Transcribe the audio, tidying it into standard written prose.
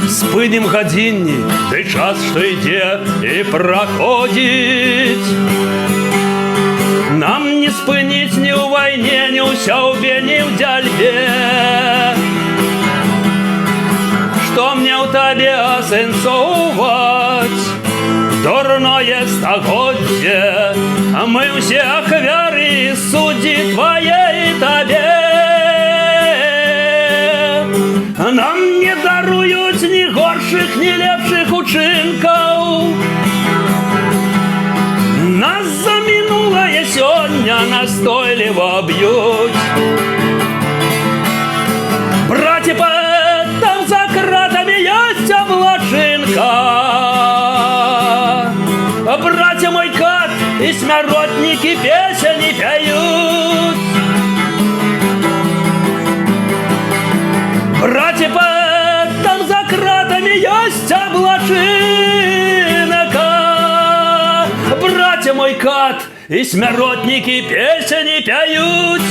Спынем гадзінні, ды час, што ідзе і праходзіць. Нам не спыніць ні ў вайне, ні ў сяўбе, ні ў дзяльбе. Што мне ў табе асэнсоўваць дурное стагоддзе, а мы ўсе ахвяры суддзі твае і табе. Нам не даруюць ні горшых, ні лепшых учынкаў. Нас за мінулае сёння настойліва б'юць. Браце паэт, там за кратамі ёсць аблачынка. Браце мой кат і смяротнікі песені пяюць. Браце паэт, там за кратамі ёсць аблачынка. Браце мой кат і смяротнікі песені пяюць.